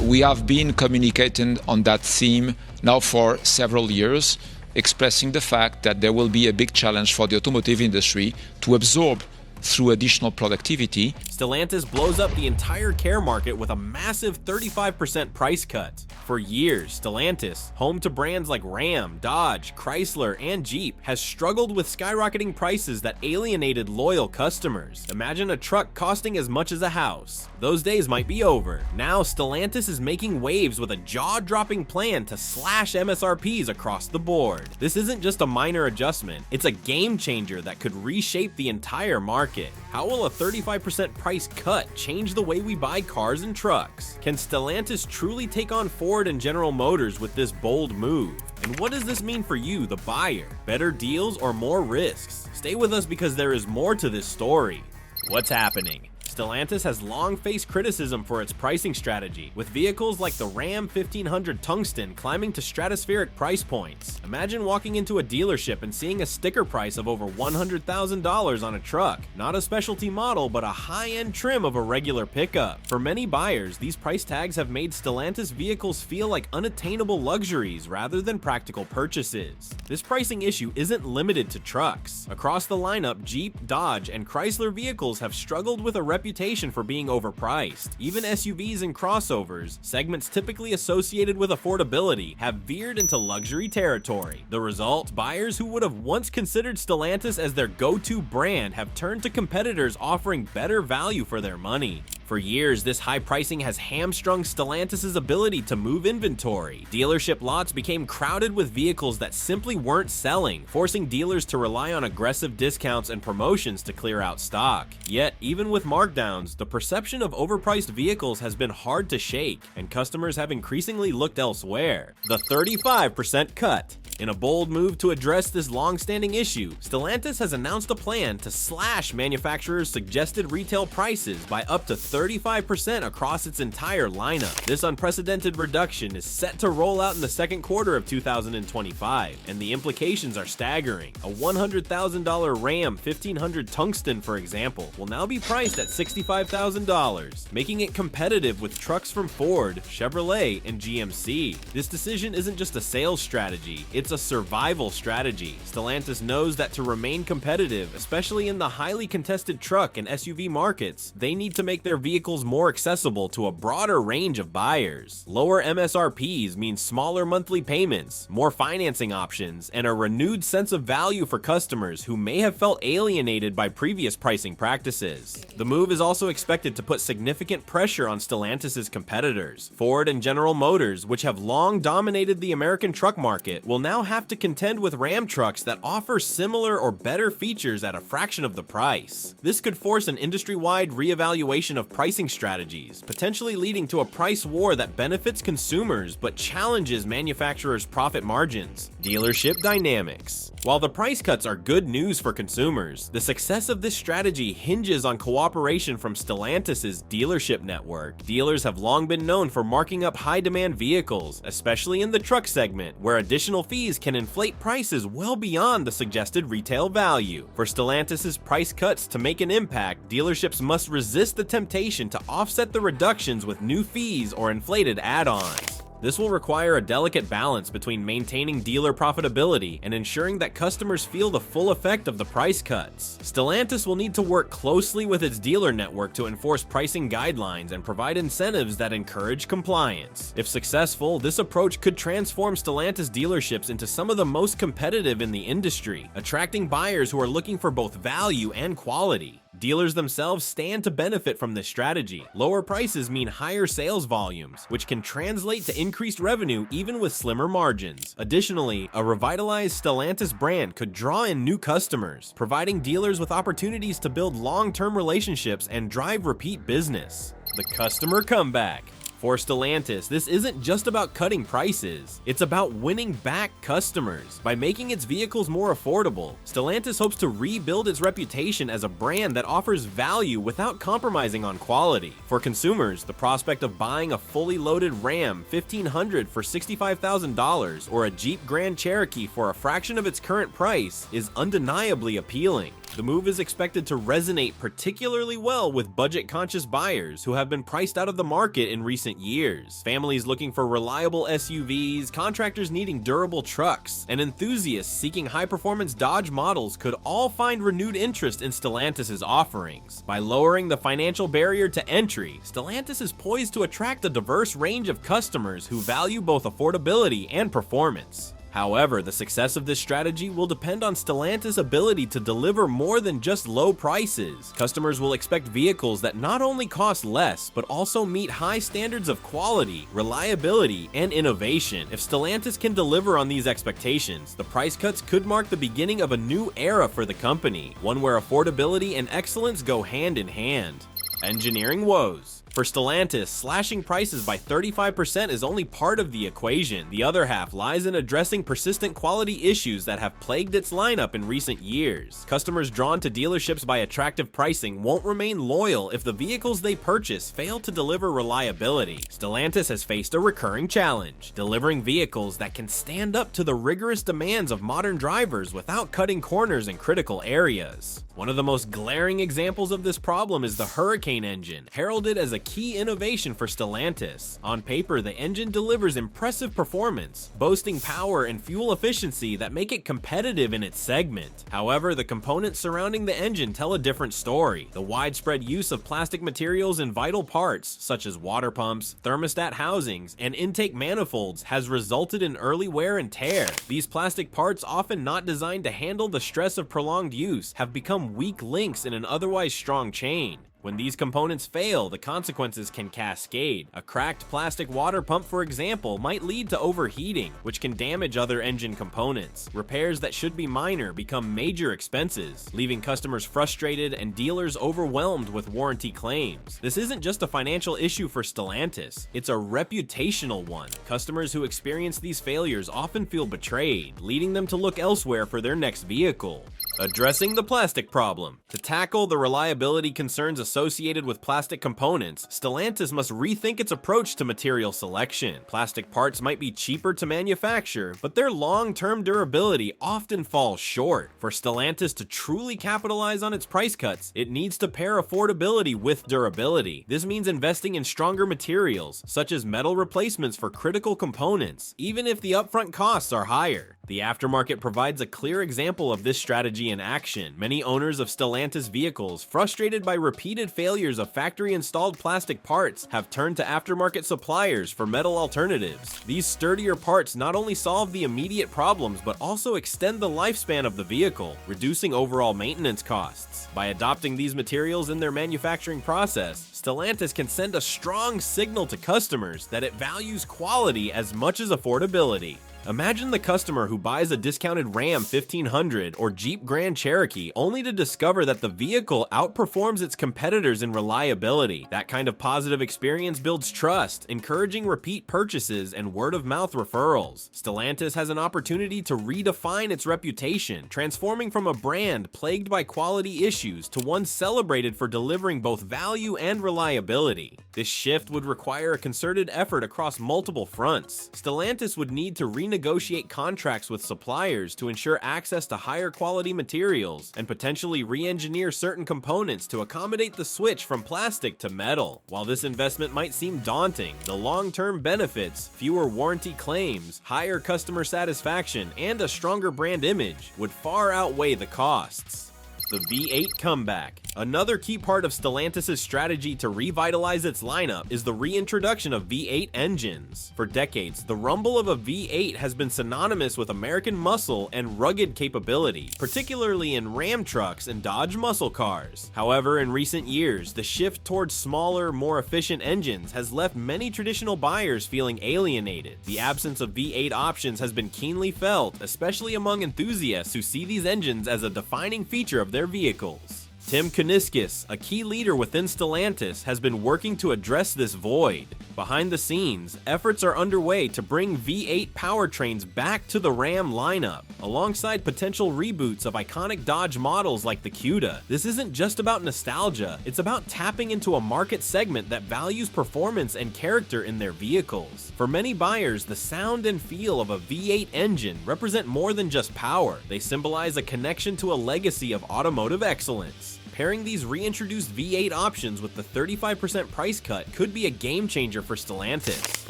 We have been communicating on that theme now for several years, expressing the fact that there will be a big challenge for the automotive industry to absorb through additional productivity. Stellantis blows up the entire care market with a massive 35% price cut. For years, Stellantis, home to brands like Ram, Dodge, Chrysler, and Jeep, has struggled with skyrocketing prices that alienated loyal customers. Imagine a truck costing as much as a house. Those days might be over. Now, Stellantis is making waves with a jaw-dropping plan to slash MSRPs across the board. This isn't just a minor adjustment, it's a game changer that could reshape the entire market. How will a 35% price cut change the way we buy cars and trucks? Can Stellantis truly take on Ford and General Motors with this bold move? And what does this mean for you, the buyer? Better deals or more risks? Stay with us because there is more to this story. What's happening? Stellantis has long faced criticism for its pricing strategy, with vehicles like the Ram 1500 Tungsten climbing to stratospheric price points. Imagine walking into a dealership and seeing a sticker price of over $100,000 on a truck. Not a specialty model, but a high-end trim of a regular pickup. For many buyers, these price tags have made Stellantis vehicles feel like unattainable luxuries rather than practical purchases. This pricing issue isn't limited to trucks. Across the lineup, Jeep, Dodge, and Chrysler vehicles have struggled with a reputation for being overpriced. Even SUVs and crossovers, segments typically associated with affordability, have veered into luxury territory. The result? Buyers who would have once considered Stellantis as their go-to brand have turned to competitors offering better value for their money. For years, this high pricing has hamstrung Stellantis' ability to move inventory. Dealership lots became crowded with vehicles that simply weren't selling, forcing dealers to rely on aggressive discounts and promotions to clear out stock. Yet, even with markdowns, the perception of overpriced vehicles has been hard to shake, and customers have increasingly looked elsewhere. The 35% cut. In a bold move to address this long-standing issue, Stellantis has announced a plan to slash manufacturers' suggested retail prices by up to 35% across its entire lineup. This unprecedented reduction is set to roll out in the second quarter of 2025, and the implications are staggering. A $100,000 Ram 1500 Tungsten, for example, will now be priced at $65,000, making it competitive with trucks from Ford, Chevrolet, and GMC. This decision isn't just a sales strategy, it's a survival strategy. Stellantis knows that to remain competitive, especially in the highly contested truck and SUV markets, they need to make their vehicles more accessible to a broader range of buyers. Lower MSRPs means smaller monthly payments, more financing options, and a renewed sense of value for customers who may have felt alienated by previous pricing practices. The move is also expected to put significant pressure on Stellantis' competitors. Ford and General Motors, which have long dominated the American truck market, will now have to contend with Ram trucks that offer similar or better features at a fraction of the price. This could force an industry-wide reevaluation of pricing strategies, potentially leading to a price war that benefits consumers but challenges manufacturers' profit margins. Dealership dynamics. While the price cuts are good news for consumers, the success of this strategy hinges on cooperation from Stellantis' dealership network. Dealers have long been known for marking up high-demand vehicles, especially in the truck segment, where additional fees can inflate prices well beyond the suggested retail value. For Stellantis' price cuts to make an impact, dealerships must resist the temptation to offset the reductions with new fees or inflated add-ons. This will require a delicate balance between maintaining dealer profitability and ensuring that customers feel the full effect of the price cuts. Stellantis will need to work closely with its dealer network to enforce pricing guidelines and provide incentives that encourage compliance. If successful, this approach could transform Stellantis dealerships into some of the most competitive in the industry, attracting buyers who are looking for both value and quality. Dealers themselves stand to benefit from this strategy. Lower prices mean higher sales volumes, which can translate to increased revenue even with slimmer margins. Additionally, a revitalized Stellantis brand could draw in new customers, providing dealers with opportunities to build long-term relationships and drive repeat business. The customer comeback. For Stellantis, this isn't just about cutting prices, it's about winning back customers. By making its vehicles more affordable, Stellantis hopes to rebuild its reputation as a brand that offers value without compromising on quality. For consumers, the prospect of buying a fully loaded Ram 1500 for $65,000 or a Jeep Grand Cherokee for a fraction of its current price is undeniably appealing. The move is expected to resonate particularly well with budget-conscious buyers who have been priced out of the market in recent years. Families looking for reliable SUVs, contractors needing durable trucks, and enthusiasts seeking high-performance Dodge models could all find renewed interest in Stellantis' offerings. By lowering the financial barrier to entry, Stellantis is poised to attract a diverse range of customers who value both affordability and performance. However, the success of this strategy will depend on Stellantis' ability to deliver more than just low prices. Customers will expect vehicles that not only cost less, but also meet high standards of quality, reliability, and innovation. If Stellantis can deliver on these expectations, the price cuts could mark the beginning of a new era for the company, one where affordability and excellence go hand in hand. Engineering woes. For Stellantis, slashing prices by 35% is only part of the equation. The other half lies in addressing persistent quality issues that have plagued its lineup in recent years. Customers drawn to dealerships by attractive pricing won't remain loyal if the vehicles they purchase fail to deliver reliability. Stellantis has faced a recurring challenge, delivering vehicles that can stand up to the rigorous demands of modern drivers without cutting corners in critical areas. One of the most glaring examples of this problem is the Hurricane engine, heralded as a key innovation for Stellantis. On paper, the engine delivers impressive performance, boasting power and fuel efficiency that make it competitive in its segment. However, the components surrounding the engine tell a different story. The widespread use of plastic materials in vital parts, such as water pumps, thermostat housings, and intake manifolds, has resulted in early wear and tear. These plastic parts, often not designed to handle the stress of prolonged use, have become weak links in an otherwise strong chain. When these components fail, the consequences can cascade. A cracked plastic water pump, for example, might lead to overheating, which can damage other engine components. Repairs that should be minor become major expenses, leaving customers frustrated and dealers overwhelmed with warranty claims. This isn't just a financial issue for Stellantis, it's a reputational one. Customers who experience these failures often feel betrayed, leading them to look elsewhere for their next vehicle. Addressing the plastic problem. To tackle the reliability concerns associated with plastic components, Stellantis must rethink its approach to material selection. Plastic parts might be cheaper to manufacture, but their long-term durability often falls short. For Stellantis to truly capitalize on its price cuts, it needs to pair affordability with durability. This means investing in stronger materials, such as metal replacements for critical components, even if the upfront costs are higher. The aftermarket provides a clear example of this strategy in action. Many owners of Stellantis vehicles, frustrated by repeated failures of factory-installed plastic parts, have turned to aftermarket suppliers for metal alternatives. These sturdier parts not only solve the immediate problems, but also extend the lifespan of the vehicle, reducing overall maintenance costs. By adopting these materials in their manufacturing process, Stellantis can send a strong signal to customers that it values quality as much as affordability. Imagine the customer who buys a discounted Ram 1500 or Jeep Grand Cherokee only to discover that the vehicle outperforms its competitors in reliability. That kind of positive experience builds trust, encouraging repeat purchases and word-of-mouth referrals. Stellantis has an opportunity to redefine its reputation, transforming from a brand plagued by quality issues to one celebrated for delivering both value and reliability. This shift would require a concerted effort across multiple fronts. Stellantis would need to renegotiate contracts with suppliers to ensure access to higher quality materials and potentially re-engineer certain components to accommodate the switch from plastic to metal. While this investment might seem daunting, the long-term benefits, fewer warranty claims, higher customer satisfaction, and a stronger brand image would far outweigh the costs. The V8 comeback. Another key part of Stellantis' strategy to revitalize its lineup is the reintroduction of V8 engines. For decades, the rumble of a V8 has been synonymous with American muscle and rugged capability, particularly in Ram trucks and Dodge muscle cars. However, in recent years, the shift towards smaller, more efficient engines has left many traditional buyers feeling alienated. The absence of V8 options has been keenly felt, especially among enthusiasts who see these engines as a defining feature of their vehicles. Tim Kuniskis, a key leader within Stellantis, has been working to address this void. Behind the scenes, efforts are underway to bring V8 powertrains back to the Ram lineup, alongside potential reboots of iconic Dodge models like the Cuda. This isn't just about nostalgia, it's about tapping into a market segment that values performance and character in their vehicles. For many buyers, the sound and feel of a V8 engine represent more than just power. They symbolize a connection to a legacy of automotive excellence. Pairing these reintroduced V8 options with the 35% price cut could be a game changer for Stellantis.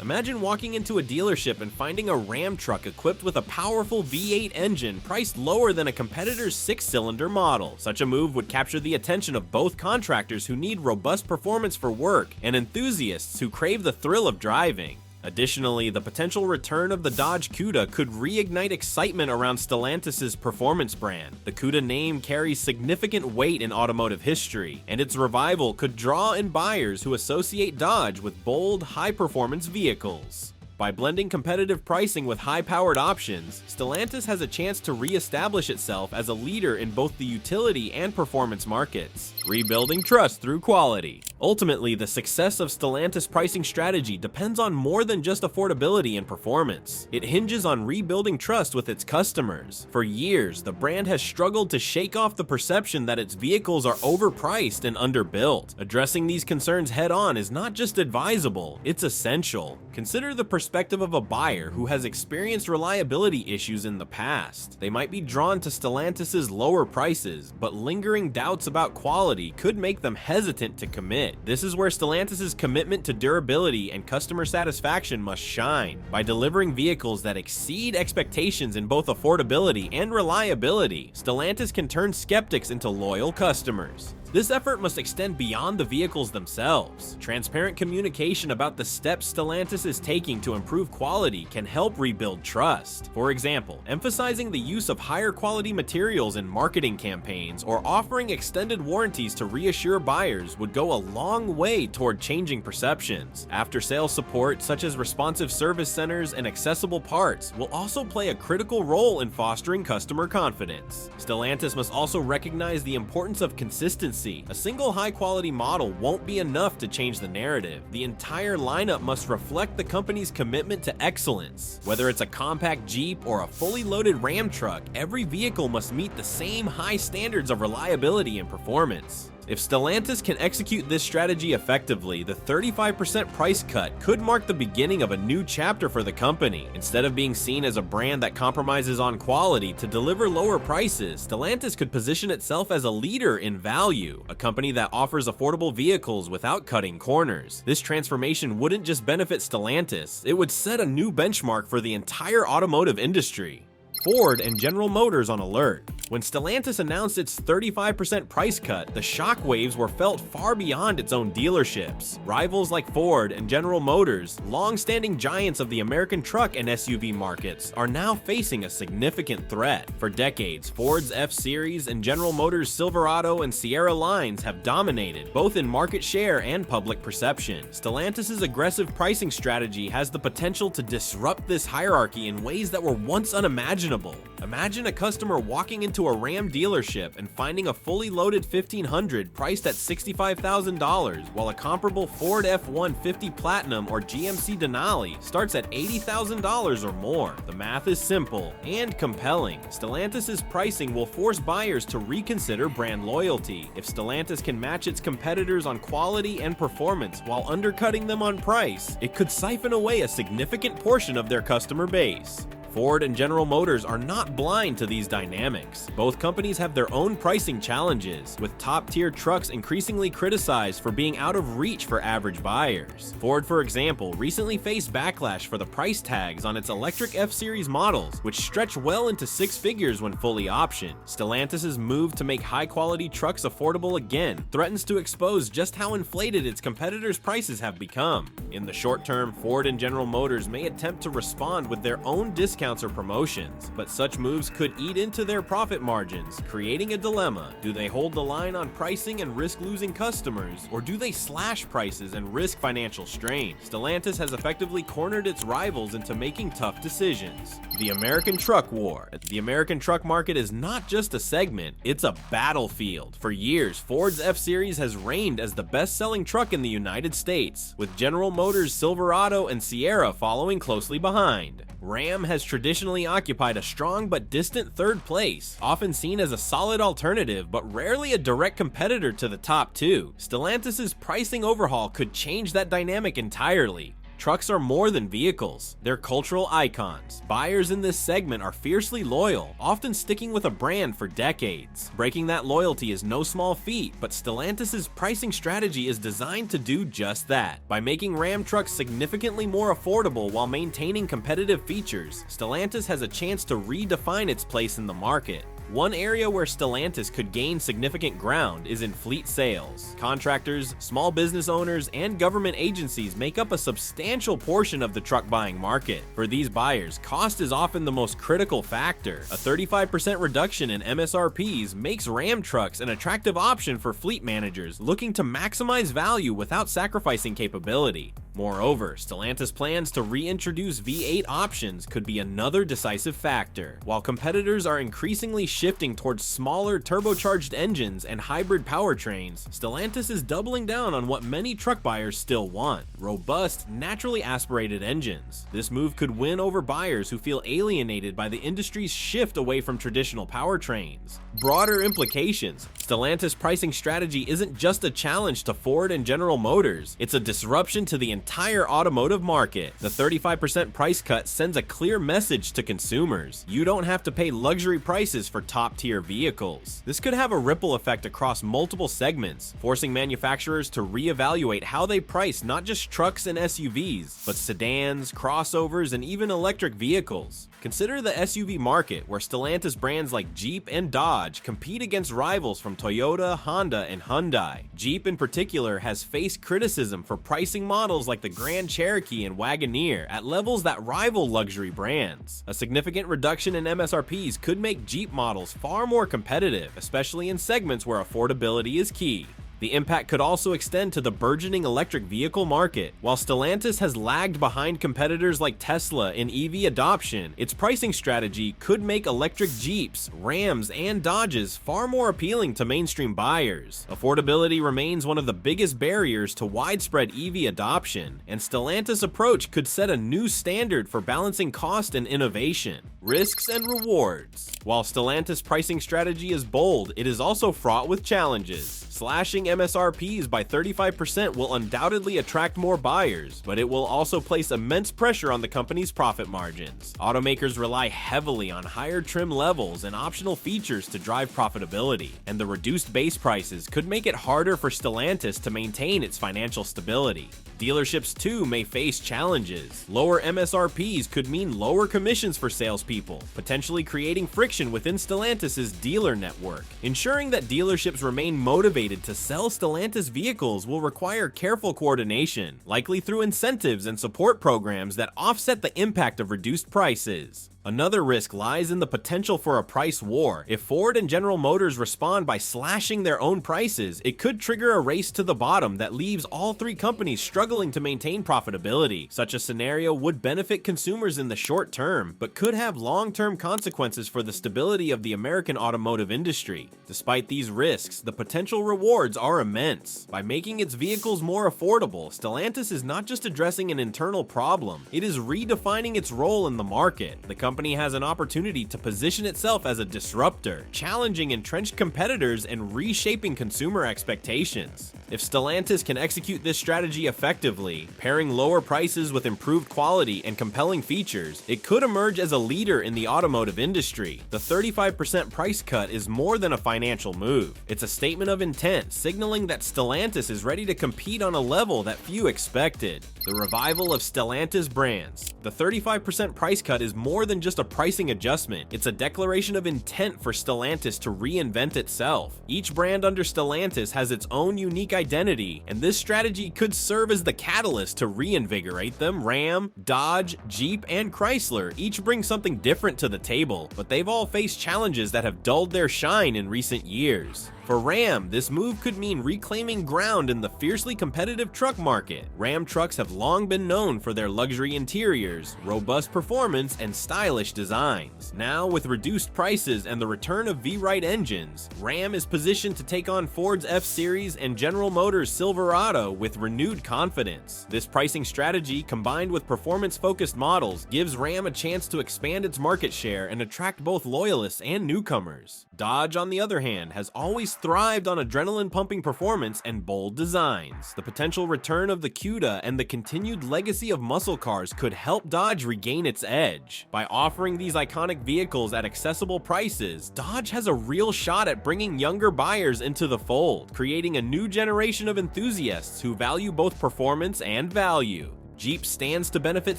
Imagine walking into a dealership and finding a Ram truck equipped with a powerful V8 engine priced lower than a competitor's 6-cylinder model. Such a move would capture the attention of both contractors who need robust performance for work and enthusiasts who crave the thrill of driving. Additionally, the potential return of the Dodge Cuda could reignite excitement around Stellantis' performance brand. The Cuda name carries significant weight in automotive history, and its revival could draw in buyers who associate Dodge with bold, high-performance vehicles. By blending competitive pricing with high-powered options, Stellantis has a chance to re-establish itself as a leader in both the utility and performance markets, rebuilding trust through quality. Ultimately, the success of Stellantis' pricing strategy depends on more than just affordability and performance. It hinges on rebuilding trust with its customers. For years, the brand has struggled to shake off the perception that its vehicles are overpriced and underbuilt. Addressing these concerns head-on is not just advisable, it's essential. Consider the perspective of a buyer who has experienced reliability issues in the past. They might be drawn to Stellantis' lower prices, but lingering doubts about quality could make them hesitant to commit. This is where Stellantis' commitment to durability and customer satisfaction must shine. By delivering vehicles that exceed expectations in both affordability and reliability, Stellantis can turn skeptics into loyal customers. This effort must extend beyond the vehicles themselves. Transparent communication about the steps Stellantis is taking to improve quality can help rebuild trust. For example, emphasizing the use of higher quality materials in marketing campaigns or offering extended warranties to reassure buyers would go a long way toward changing perceptions. After-sales support, such as responsive service centers and accessible parts, will also play a critical role in fostering customer confidence. Stellantis must also recognize the importance of consistency. A single high-quality model won't be enough to change the narrative. The entire lineup must reflect the company's commitment to excellence. Whether it's a compact Jeep or a fully loaded Ram truck, every vehicle must meet the same high standards of reliability and performance. If Stellantis can execute this strategy effectively, the 35% price cut could mark the beginning of a new chapter for the company. Instead of being seen as a brand that compromises on quality to deliver lower prices, Stellantis could position itself as a leader in value, a company that offers affordable vehicles without cutting corners. This transformation wouldn't just benefit Stellantis, it would set a new benchmark for the entire automotive industry. Ford and General Motors on alert. When Stellantis announced its 35% price cut, the shockwaves were felt far beyond its own dealerships. Rivals like Ford and General Motors, long-standing giants of the American truck and SUV markets, are now facing a significant threat. For decades, Ford's F-Series and General Motors' Silverado and Sierra lines have dominated, both in market share and public perception. Stellantis' aggressive pricing strategy has the potential to disrupt this hierarchy in ways that were once unimaginable. Imagine a customer walking into a Ram dealership and finding a fully loaded 1500 priced at $65,000, while a comparable Ford F-150 Platinum or GMC Denali starts at $80,000 or more. The math is simple and compelling. Stellantis' pricing will force buyers to reconsider brand loyalty. If Stellantis can match its competitors on quality and performance while undercutting them on price, it could siphon away a significant portion of their customer base. Ford and General Motors are not blind to these dynamics. Both companies have their own pricing challenges, with top-tier trucks increasingly criticized for being out of reach for average buyers. Ford, for example, recently faced backlash for the price tags on its electric F-Series models, which stretch well into six figures when fully optioned. Stellantis' move to make high-quality trucks affordable again threatens to expose just how inflated its competitors' prices have become. In the short term, Ford and General Motors may attempt to respond with their own discounts or promotions, but such moves could eat into their profit margins, creating a dilemma. Do they hold the line on pricing and risk losing customers, or do they slash prices and risk financial strain? Stellantis has effectively cornered its rivals into making tough decisions. The American Truck War. The American truck market is not just a segment, it's a battlefield. For years, Ford's F-Series has reigned as the best-selling truck in the United States, with General Motors' Silverado and Sierra following closely behind. Ram has traditionally occupied a strong but distant third place, often seen as a solid alternative but rarely a direct competitor to the top two. Stellantis' pricing overhaul could change that dynamic entirely. Trucks are more than vehicles, they're cultural icons. Buyers in this segment are fiercely loyal, often sticking with a brand for decades. Breaking that loyalty is no small feat, but Stellantis' pricing strategy is designed to do just that. By making Ram trucks significantly more affordable while maintaining competitive features, Stellantis has a chance to redefine its place in the market. One area where Stellantis could gain significant ground is in fleet sales. Contractors, small business owners, and government agencies make up a substantial portion of the truck buying market. For these buyers, cost is often the most critical factor. A 35% reduction in MSRPs makes Ram trucks an attractive option for fleet managers looking to maximize value without sacrificing capability. Moreover, Stellantis' plans to reintroduce V8 options could be another decisive factor. While competitors are increasingly shifting towards smaller turbocharged engines and hybrid powertrains, Stellantis is doubling down on what many truck buyers still want: robust, naturally aspirated engines. This move could win over buyers who feel alienated by the industry's shift away from traditional powertrains. Broader implications: Stellantis' pricing strategy isn't just a challenge to Ford and General Motors, it's a disruption to the entire automotive market. The 35% price cut sends a clear message to consumers: you don't have to pay luxury prices for top-tier vehicles. This could have a ripple effect across multiple segments, forcing manufacturers to reevaluate how they price not just trucks and SUVs, but sedans, crossovers, and even electric vehicles. Consider the SUV market, where Stellantis brands like Jeep and Dodge compete against rivals from Toyota, Honda, and Hyundai. Jeep in particular has faced criticism for pricing models like the Grand Cherokee and Wagoneer at levels that rival luxury brands. A significant reduction in MSRPs could make Jeep models far more competitive, especially in segments where affordability is key. The impact could also extend to the burgeoning electric vehicle market. While Stellantis has lagged behind competitors like Tesla in EV adoption, its pricing strategy could make electric Jeeps, Rams, and Dodges far more appealing to mainstream buyers. Affordability remains one of the biggest barriers to widespread EV adoption, and Stellantis' approach could set a new standard for balancing cost and innovation. Risks and rewards. While Stellantis' pricing strategy is bold, it is also fraught with challenges. Slashing MSRPs by 35% will undoubtedly attract more buyers, but it will also place immense pressure on the company's profit margins. Automakers rely heavily on higher trim levels and optional features to drive profitability, and the reduced base prices could make it harder for Stellantis to maintain its financial stability. Dealerships too may face challenges. Lower MSRPs could mean lower commissions for salespeople, potentially creating friction within Stellantis' dealer network. Ensuring that dealerships remain motivated to sell Stellantis vehicles will require careful coordination, likely through incentives and support programs that offset the impact of reduced prices. Another risk lies in the potential for a price war. If Ford and General Motors respond by slashing their own prices, it could trigger a race to the bottom that leaves all three companies struggling to maintain profitability. Such a scenario would benefit consumers in the short term, but could have long-term consequences for the stability of the American automotive industry. Despite these risks, the potential rewards are immense. By making its vehicles more affordable, Stellantis is not just addressing an internal problem, it is redefining its role in the market. The company has an opportunity to position itself as a disruptor, challenging entrenched competitors and reshaping consumer expectations. If Stellantis can execute this strategy effectively, pairing lower prices with improved quality and compelling features, it could emerge as a leader in the automotive industry. The 35% price cut is more than a financial move. It's a statement of intent, signaling that Stellantis is ready to compete on a level that few expected. The revival of Stellantis brands. The 35% price cut is more than just a pricing adjustment. It's a declaration of intent for Stellantis to reinvent itself. Each brand under Stellantis has its own unique identity, and this strategy could serve as the catalyst to reinvigorate them. Ram, Dodge, Jeep, and Chrysler each bring something different to the table, but they've all faced challenges that have dulled their shine in recent years. For Ram, this move could mean reclaiming ground in the fiercely competitive truck market. Ram trucks have long been known for their luxury interiors, robust performance, and stylish designs. Now, with reduced prices and the return of V-Rite engines, Ram is positioned to take on Ford's F-Series and General Motors' Silverado with renewed confidence. This pricing strategy, combined with performance-focused models, gives Ram a chance to expand its market share and attract both loyalists and newcomers. Dodge, on the other hand, has always thrived on adrenaline-pumping performance and bold designs. The potential return of the Cuda and the continued legacy of muscle cars could help Dodge regain its edge. By offering these iconic vehicles at accessible prices, Dodge has a real shot at bringing younger buyers into the fold, creating a new generation of enthusiasts who value both performance and value. Jeep stands to benefit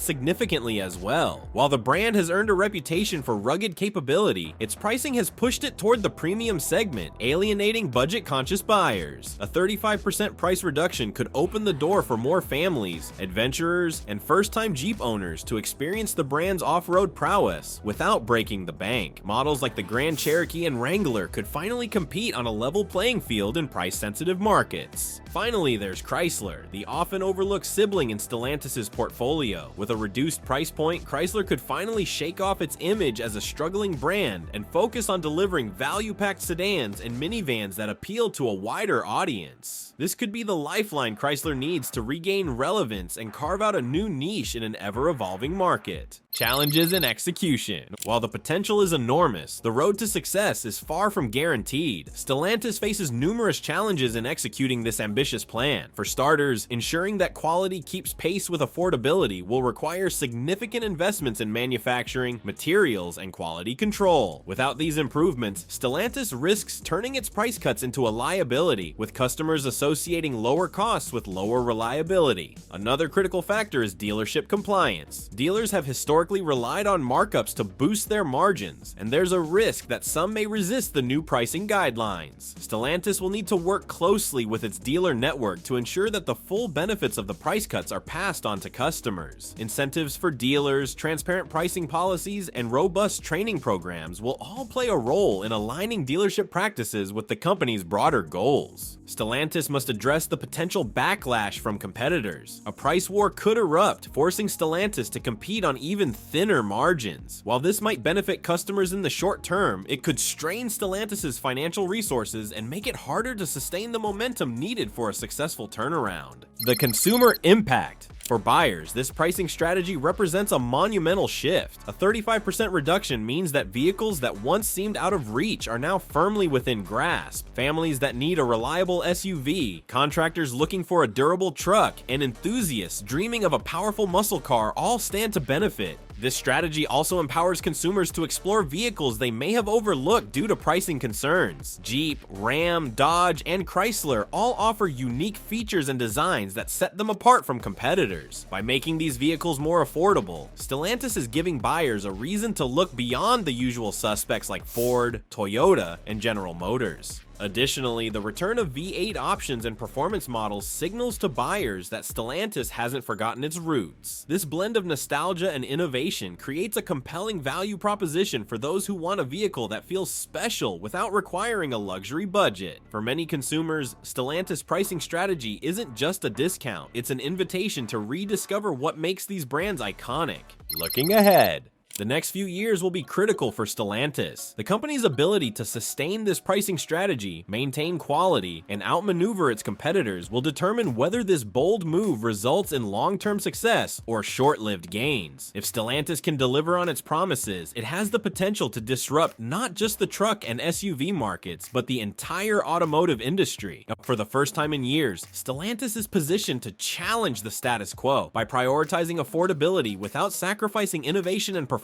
significantly as well. While the brand has earned a reputation for rugged capability, its pricing has pushed it toward the premium segment, alienating budget-conscious buyers. A 35% price reduction could open the door for more families, adventurers, and first-time Jeep owners to experience the brand's off-road prowess without breaking the bank. Models like the Grand Cherokee and Wrangler could finally compete on a level playing field in price-sensitive markets. Finally, there's Chrysler, the often overlooked sibling in Stellantis' portfolio. With a reduced price point, Chrysler could finally shake off its image as a struggling brand and focus on delivering value-packed sedans and minivans that appeal to a wider audience. This could be the lifeline Chrysler needs to regain relevance and carve out a new niche in an ever-evolving market. Challenges and execution. While the potential is enormous, the road to success is far from guaranteed. Stellantis faces numerous challenges in executing this ambitious plan. For starters, ensuring that quality keeps pace with affordability will require significant investments in manufacturing, materials, and quality control. Without these improvements, Stellantis risks turning its price cuts into a liability, with customers associating lower costs with lower reliability. Another critical factor is dealership compliance. Dealers have historically relied on markups to boost their margins, and there's a risk that some may resist the new pricing guidelines. Stellantis will need to work closely with its dealer network to ensure that the full benefits of the price cuts are passed on to customers. Incentives for dealers, transparent pricing policies, and robust training programs will all play a role in aligning dealership practices with the company's broader goals. Stellantis must address the potential backlash from competitors. A price war could erupt, forcing Stellantis to compete on even thinner margins. While this might benefit customers in the short term, it could strain Stellantis' financial resources and make it harder to sustain the momentum needed for a successful turnaround. The consumer impact. For buyers, this pricing strategy represents a monumental shift. A 35% reduction means that vehicles that once seemed out of reach are now firmly within grasp. Families that need a reliable SUV, contractors looking for a durable truck, and enthusiasts dreaming of a powerful muscle car all stand to benefit. This strategy also empowers consumers to explore vehicles they may have overlooked due to pricing concerns. Jeep, Ram, Dodge, and Chrysler all offer unique features and designs that set them apart from competitors. By making these vehicles more affordable, Stellantis is giving buyers a reason to look beyond the usual suspects like Ford, Toyota, and General Motors. Additionally, the return of V8 options and performance models signals to buyers that Stellantis hasn't forgotten its roots. This blend of nostalgia and innovation creates a compelling value proposition for those who want a vehicle that feels special without requiring a luxury budget. For many consumers, Stellantis' pricing strategy isn't just a discount, it's an invitation to rediscover what makes these brands iconic. Looking ahead. The next few years will be critical for Stellantis. The company's ability to sustain this pricing strategy, maintain quality, and outmaneuver its competitors will determine whether this bold move results in long-term success or short-lived gains. If Stellantis can deliver on its promises, it has the potential to disrupt not just the truck and SUV markets, but the entire automotive industry. For the first time in years, Stellantis is positioned to challenge the status quo. By prioritizing affordability without sacrificing innovation and performance,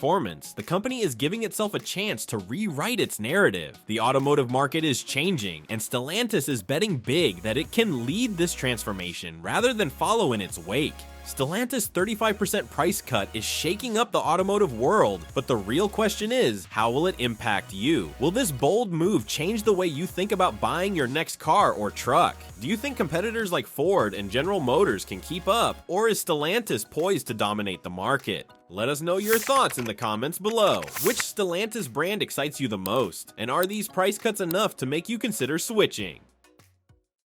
the company is giving itself a chance to rewrite its narrative. The automotive market is changing, and Stellantis is betting big that it can lead this transformation rather than follow in its wake. Stellantis' 35% price cut is shaking up the automotive world, but the real question is, how will it impact you? Will this bold move change the way you think about buying your next car or truck? Do you think competitors like Ford and General Motors can keep up, or is Stellantis poised to dominate the market? Let us know your thoughts in the comments below. Which Stellantis brand excites you the most? And are these price cuts enough to make you consider switching?